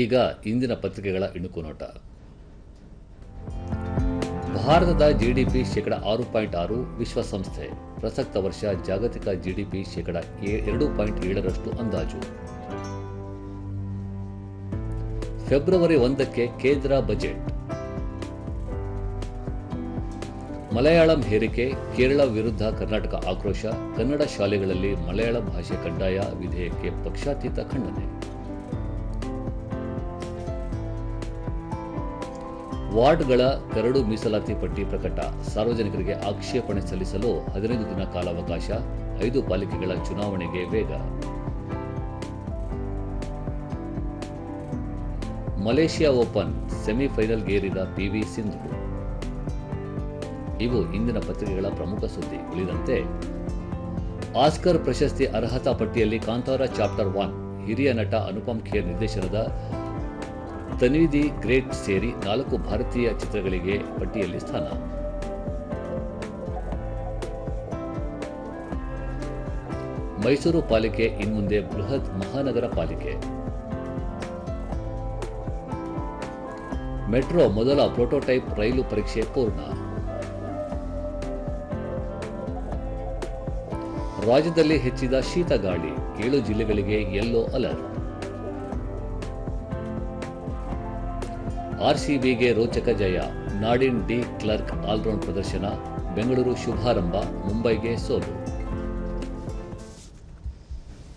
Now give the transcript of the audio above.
ಈಗ ಇಂದಿನ ಪತ್ರಿಕೆಗಳ ಇಣುಕು ನೋಟ. ಭಾರತದ ಜಿಡಿಪಿ ಶೇಕಡ 6.6. ವಿಶ್ವಸಂಸ್ಥೆ ಪ್ರಸಕ್ತ ವರ್ಷ ಜಾಗತಿಕ ಜಿಡಿಪಿ ಶೇಕಡ 2.7ರಷ್ಟು ಅಂದಾಜು. ಫೆಬ್ರವರಿ 1ಕ್ಕೆ ಕೇಂದ್ರ ಬಜೆಟ್. ಮಲಯಾಳಂ ಹೇರಿಕೆ, ಕೇರಳ ವಿರುದ್ಧ ಕರ್ನಾಟಕ ಆಕ್ರೋಶ, ಕನ್ನಡ ಶಾಲೆಗಳಲ್ಲಿ ಮಲಯಾಳಂ ಭಾಷೆ ಕಡ್ಡಾಯ ವಿಧೇಯಕಕ್ಕೆ ಪಕ್ಷಾತೀತ ಖಂಡನೆ. ವಾರ್ಡ್ಗಳ ಕರಡು ಮೀಸಲಾತಿ ಪಟ್ಟಿ ಪ್ರಕಟ, ಸಾರ್ವಜನಿಕರಿಗೆ ಆಕ್ಷೇಪಣೆ ಸಲ್ಲಿಸಲು 15 ದಿನ ಕಾಲಾವಕಾಶ, 5 ಪಾಲಿಕೆಗಳ ಚುನಾವಣೆಗೆ ವೇಗ. ಮಲೇಷಿಯಾ ಓಪನ್ ಸೆಮಿಫೈನಲ್ಗೇರಿದ ಪಿವಿ ಸಿಂಧು. ಇವು ಇಂದಿನ ಪತ್ರಿಕೆಗಳ ಪ್ರಮುಖ ಸುದ್ದಿ. ಉಳಿದಂತೆ ಆಸ್ಕರ್ ಪ್ರಶಸ್ತಿ ಅರ್ಹತಾ ಪಟ್ಟಿಯಲ್ಲಿ ಕಾಂತಾರ ಚಾಪ್ಟರ್ 1 ಹಿರಿಯ ನಟ ಅನುಪಮ್ ಖೇರ್ ನಿರ್ದೇಶನದ ತನ್ವಿ ದಿ ಗ್ರೇಟ್ ಸೇರಿ 4 ಭಾರತೀಯ ಚಿತ್ರಗಳಿಗೆ ಪಟ್ಟಿಯಲ್ಲಿ ಸ್ಥಾನ. ಮೈಸೂರು ಪಾಲಿಕೆ ಇನ್ಮುಂದೆ ಬೃಹತ್ ಮಹಾನಗರ ಪಾಲಿಕೆ. ಮೆಟ್ರೋ ಮೊದಲ ಪ್ರೋಟೋಟೈಪ್ ರೈಲು ಪರೀಕ್ಷೆ ಪೂರ್ಣ. ರಾಜ್ಯದಲ್ಲಿ ಹೆಚ್ಚಿದ ಶೀತ ಗಾಳಿ, 7 ಜಿಲ್ಲೆಗಳಿಗೆ ಯೆಲ್ಲೋ ಅಲರ್ಟ್. ಆರ್ಸಿಬಿಗೆ ರೋಚಕ ಜಯ, ನಾಡಿನ್ ಡಿ ಕ್ಲರ್ಕ್ ಆಲ್ರೌಂಡ್ ಪ್ರದರ್ಶನ, ಬೆಂಗಳೂರು ಶುಭಾರಂಭ, ಮುಂಬೈಗೆ ಸೋಲು.